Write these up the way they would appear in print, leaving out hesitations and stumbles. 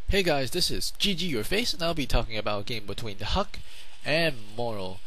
Hey guys, this is ggurface and I'll be talking about a game between HuK and MorroW.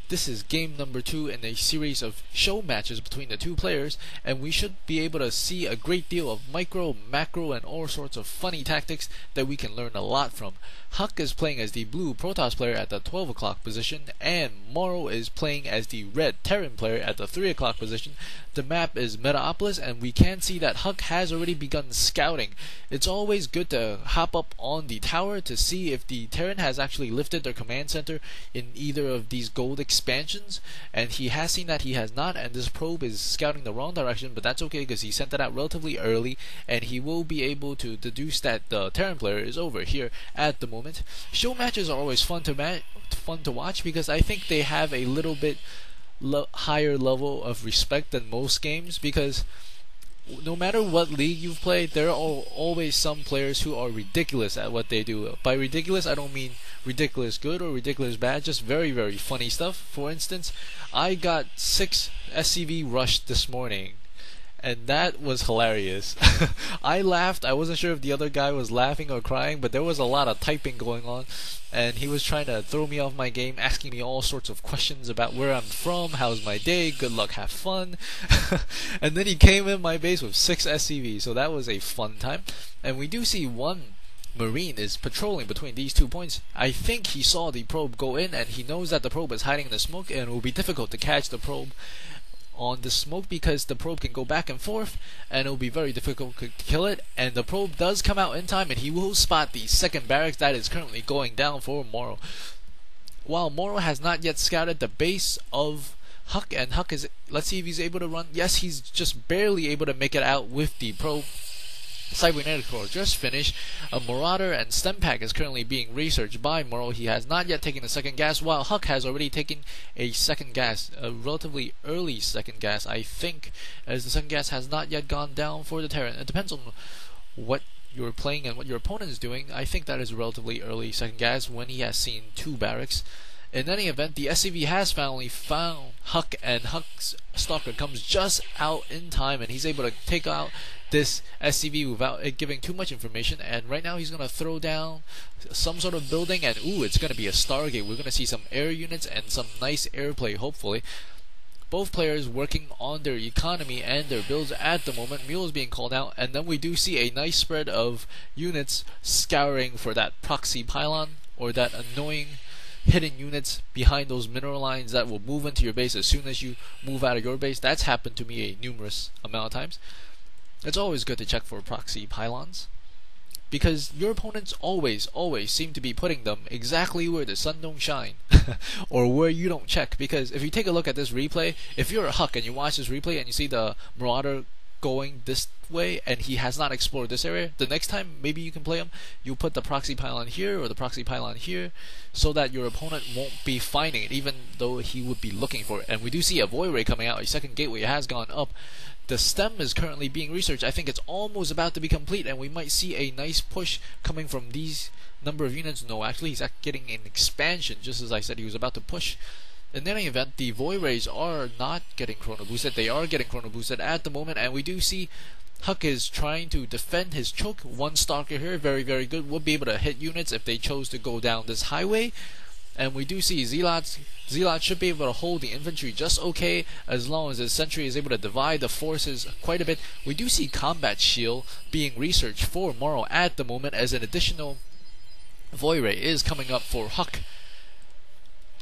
This is game number 2 in a series of show matches between the two players, and we should be able to see a great deal of micro, macro, and all sorts of funny tactics that we can learn a lot from. HuK is playing as the blue Protoss player at the 12 o'clock position, and MorroW is playing as the red Terran player at the 3 o'clock position. The map is Metalopolis, and we can see that HuK has already begun scouting. It's always good to hop up on the tower to see if the Terran has actually lifted their command center in either of these gold expansions, and he has seen that he has not, and this probe is scouting the wrong direction, but that's okay because he sent it out relatively early, and he will be able to deduce that the Terran player is over here at the moment. Show matches are always fun to watch because I think they have a little bit higher level of respect than most games, because no matter what league you've played, there are always some players who are ridiculous at what they do. By ridiculous, I don't mean ridiculous good or ridiculous bad, just very, very funny stuff. For instance, I got 6 SCV rushed this morning, and that was hilarious. I laughed. I wasn't sure if the other guy was laughing or crying, but there was a lot of typing going on, and he was trying to throw me off my game, asking me all sorts of questions about where I'm from, how's my day, good luck, have fun. And then he came in my base with 6 SCV, so that was a fun time. And we do see one Marine is patrolling between these 2 points. I think he saw the probe go in, and he knows that the probe is hiding in the smoke, and it will be difficult to catch the probe on the smoke because the probe can go back and forth, and it will be very difficult to kill it. And the probe does come out in time, and he will spot the second barracks that is currently going down for MorroW. While MorroW has not yet scouted the base of HuK, and HuK is, let's see if he's able to run. Yes, he's just barely able to make it out with the probe. Cybernetic core just finished. A Marauder and stem pack is currently being researched by MorroW. He has not yet taken the second gas, while HuK has already taken a second gas, a relatively early second gas, I think, as the second gas has not yet gone down for the Terran. It depends on what you're playing and what your opponent is doing. I think that is a relatively early second gas when he has seen 2 barracks. In any event, the SCV has finally found HuK, and HuK's stalker comes just out in time, and he's able to take out this SCV without it giving too much information. And right now he's going to throw down some sort of building, and ooh, it's going to be a Stargate. We're going to see some air units and some nice airplay, hopefully. Both players working on their economy and their builds at the moment. Mule is being called out, and then we do see a nice spread of units scouring for that proxy pylon, or that annoying hidden units behind those mineral lines that will move into your base as soon as you move out of your base. That's happened to me a numerous amount of times. It's always good to check for proxy pylons, because your opponents always seem to be putting them exactly where the sun don't shine or where you don't check. Because if you take a look at this replay, if you're a HuK and you watch this replay and you see the Marauder going this way and he has not explored this area, the next time maybe you can play him, you put the proxy pylon here or the proxy pylon here, so that your opponent won't be finding it even though he would be looking for it. And we do see a void ray coming out. A second gateway has gone up. The stem is currently being researched. I think it's almost about to be complete, and we might see a nice push coming from these number of units. No, actually he's getting an expansion, just as I said he was about to push. In any event, the void rays are not getting chrono boosted. They are getting chrono boosted at the moment, and we do see HuK is trying to defend his choke. One stalker here, very, very good. Would be able to hit units if they chose to go down this highway. And we do see Zealot should be able to hold the infantry just okay, as long as his sentry is able to divide the forces quite a bit. We do see combat shield being researched for MorroW at the moment, as an additional void ray is coming up for HuK.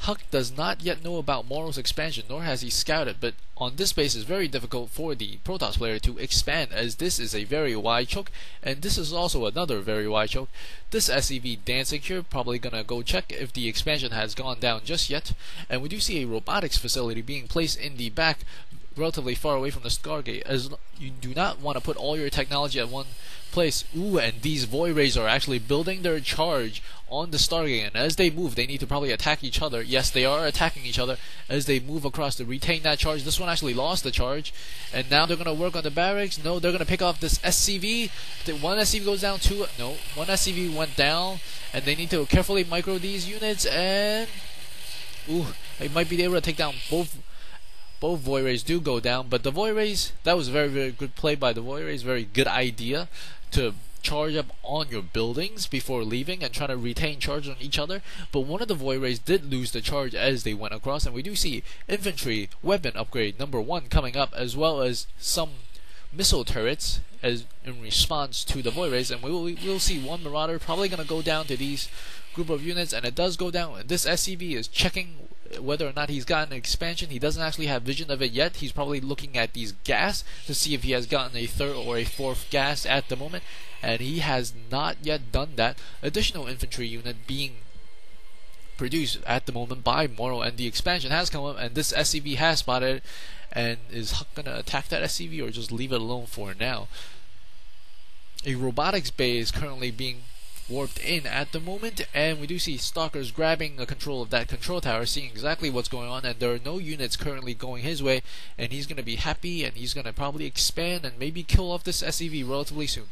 HuK does not yet know about MorroW's expansion, nor has he scouted, but on this base it's very difficult for the Protoss player to expand, as this is a very wide choke, and this is also another very wide choke. This SCV dancing here, probably gonna go check if the expansion has gone down just yet. And we do see a robotics facility being placed in the back, relatively far away from the Stargate, as you do not want to put all your technology at one place. Ooh, and these void rays are actually building their charge on the Stargate, and as they move they need to probably attack each other. Yes, they are attacking each other as they move across to retain that charge. This one actually lost the charge, and now they're going to work on the barracks. No, they're going to pick off this SCV. One SCV goes down, one SCV went down, and they need to carefully micro these units, and ooh, they might be able to take down both void rays do go down. But the void rays, that was very, very good play by the void rays. Very good idea to charge up on your buildings before leaving and trying to retain charge on each other, but one of the void rays did lose the charge as they went across, and we do see infantry weapon upgrade number 1 coming up, as well as some missile turrets as in response to the void rays, and we'll see one marauder probably going to go down to these group of units, and it does go down. This SCV is checking whether or not he's gotten an expansion. He doesn't actually have vision of it yet. He's probably looking at these gas to see if he has gotten a 3rd or a 4th gas at the moment, and he has not yet done that. Additional infantry unit being produced at the moment by MorroW, and the expansion has come up, and this SCV has spotted it. And is HuK gonna attack that SCV or just leave it alone for now? A robotics bay is currently being warped in at the moment, and we do see Stalkers grabbing a control of that control tower, seeing exactly what's going on, and there are no units currently going his way, and he's gonna be happy, and he's gonna probably expand and maybe kill off this SCV relatively soon.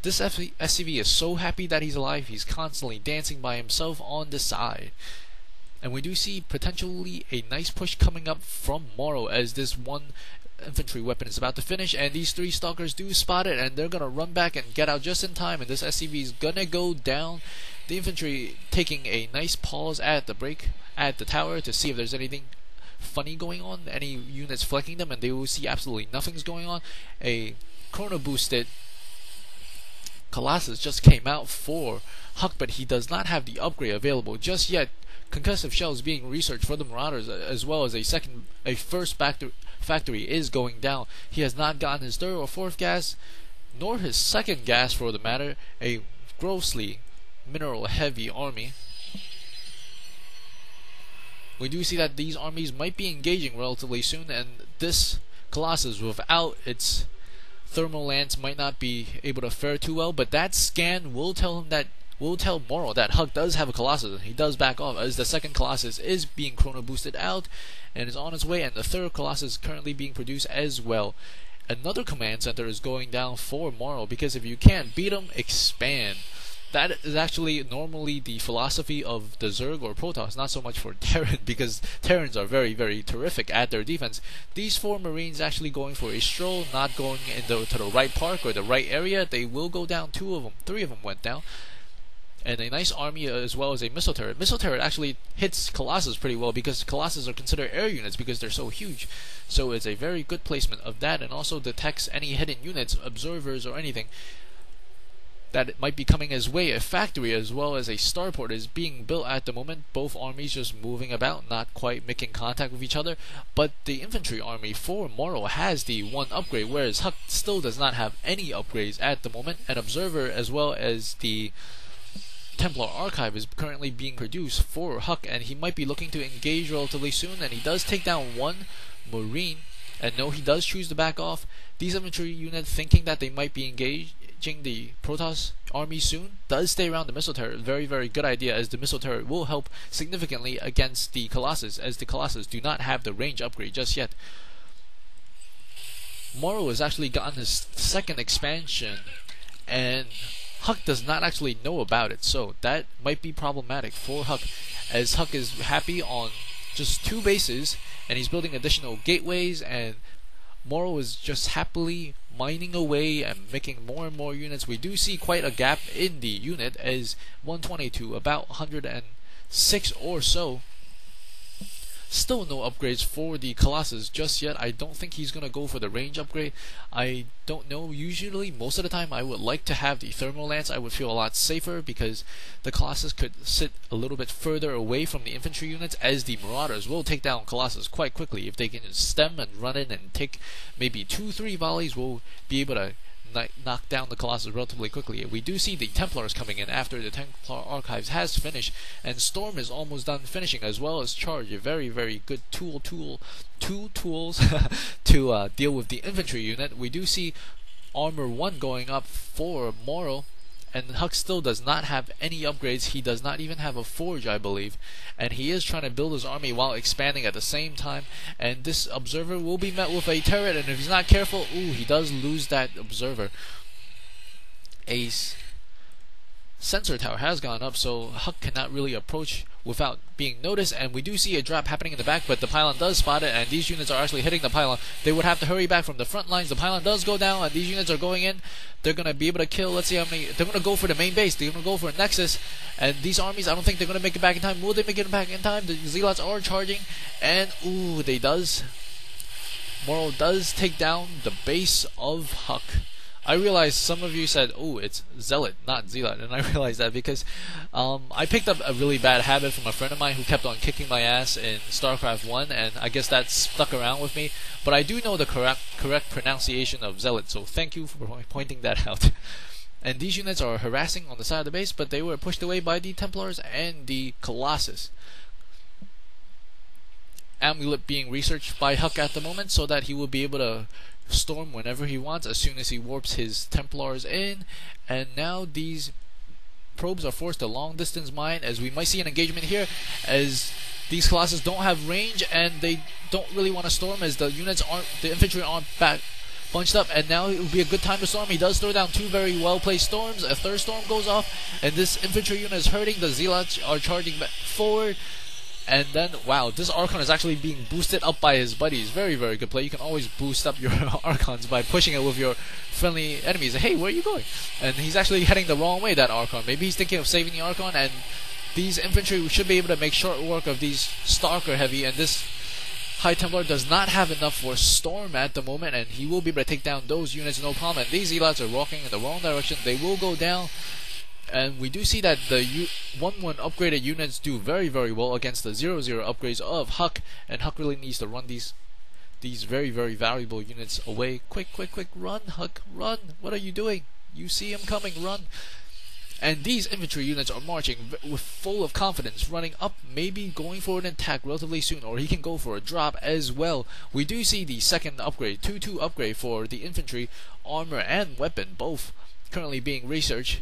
This SCV is so happy that he's alive, he's constantly dancing by himself on the side. And we do see potentially a nice push coming up from MorroW as this one infantry weapon is about to finish, and these 3 Stalkers do spot it, and they're gonna run back and get out just in time, and this SCV is gonna go down. The infantry taking a nice pause at the break at the tower to see if there's anything funny going on, any units flanking them, and they will see absolutely nothing's going on. A chrono boosted Colossus just came out for HuK, but he does not have the upgrade available just yet. Concussive shells being researched for the Marauders, as well as a first factory is going down. He has not gotten his 3rd or 4th gas, nor his 2nd gas for the matter. A grossly mineral heavy army. We do see that these armies might be engaging relatively soon, and this Colossus without its thermal lance might not be able to fare too well, but that scan will tell him that MorroW that HuK does have a Colossus, and he does back off as the 2nd Colossus is being chrono boosted out and is on its way, and the 3rd Colossus is currently being produced as well. Another command center is going down for MorroW, because if you can't beat him, expand. That is actually normally the philosophy of the Zerg or Protoss, not so much for Terran, because Terrans are very, very terrific at their defense. These 4 Marines actually going for a stroll, not going to the right park or the right area. They will go down. 2 of them, 3 of them went down. And a nice army as well as a missile turret. Missile turret actually hits Colossus pretty well, because Colossus are considered air units because they're so huge. So it's a very good placement of that, and also detects any hidden units, observers or anything that might be coming his way. A factory as well as a starport is being built at the moment. Both armies just moving about, not quite making contact with each other. But the infantry army for MorroW has the 1 upgrade, whereas HuK still does not have any upgrades at the moment. An observer as well as the Templar Archive is currently being produced for HuK, and he might be looking to engage relatively soon, and he does take down 1 Marine, and no, he does choose to back off. These infantry units, thinking that they might be engaging the Protoss army soon, does stay around the missile turret. Very, very good idea, as the missile turret will help significantly against the Colossus, as the Colossus do not have the range upgrade just yet. MorroW has actually gotten his 2nd expansion, and HuK does not actually know about it, so that might be problematic for HuK, as HuK is happy on just 2 bases, and he's building additional gateways, and MorroW is just happily mining away and making more and more units. We do see quite a gap in the unit, as 120 to about 106 or so. Still no upgrades for the Colossus just yet. I don't think he's going to go for the range upgrade. I don't know. Usually, most of the time, I would like to have the Thermal Lance. I would feel a lot safer, because the Colossus could sit a little bit further away from the infantry units, as the Marauders will take down Colossus quite quickly. If they can stem and run in and take maybe 2-3 volleys, we'll be able to knock down the Colossus relatively quickly. We do see the Templars coming in after the Templar Archives has finished, and Storm is almost done finishing, as well as Charge, a very, very good two tools to deal with the infantry unit. We do see Armor 1 going up for MorroW, and HuK still does not have any upgrades. He does not even have a Forge, I believe, and he is trying to build his army while expanding at the same time, and this Observer will be met with a turret, and if he's not careful, ooh, he does lose that Observer. A sensor tower has gone up, so HuK cannot really approach without being noticed, and we do see a drop happening in the back, but the pylon does spot it, and these units are actually hitting the pylon. They would have to hurry back from the front lines. The pylon does go down, and these units are going in. They're going to be able to kill, let's see how many, they're going to go for the main base, they're going to go for a Nexus, and these armies, I don't think they're going to make it back in time. Will they make it back in time? The Zealots are charging, and ooh, they does. MorroW does take down the base of HuK. I realized some of you said, oh, it's Zealot, not Zealot, and I realized that because I picked up a really bad habit from a friend of mine who kept on kicking my ass in StarCraft 1, and I guess that stuck around with me, but I do know the correct pronunciation of Zealot, so thank you for pointing that out. And these units are harassing on the side of the base, but they were pushed away by the Templars and the Colossus. Amulet being researched by HuK at the moment so that he will be able to storm whenever he wants as soon as he warps his Templars in. And now these probes are forced to long distance mine, as we might see an engagement here as these Colossus don't have range and they don't really want to storm as the infantry aren't back bunched up, and now it would be a good time to storm. He does throw down two very well placed storms. A third storm goes off, and this infantry unit is hurting. The Zealots are charging back forward. And then, wow, this Archon is actually being boosted up by his buddies. Very, very good play. You can always boost up your Archons by pushing it with your friendly enemies. Hey, where are you going? And he's actually heading the wrong way, that Archon. Maybe he's thinking of saving the Archon, and these infantry should be able to make short work of these Stalker heavy, and this High Templar does not have enough for Storm at the moment, and he will be able to take down those units no problem. And these Zealots are walking in the wrong direction. They will go down. And we do see that the 1-1 upgraded units do very, very well against the 0-0 upgrades of HuK, and HuK really needs to run these very, very valuable units away. Quick, run, HuK, run! What are you doing? You see him coming, run! And these infantry units are marching with full of confidence, running up, maybe going for an attack relatively soon, or he can go for a drop as well. We do see the second upgrade, 2-2 upgrade for the infantry, armor and weapon, both currently being researched.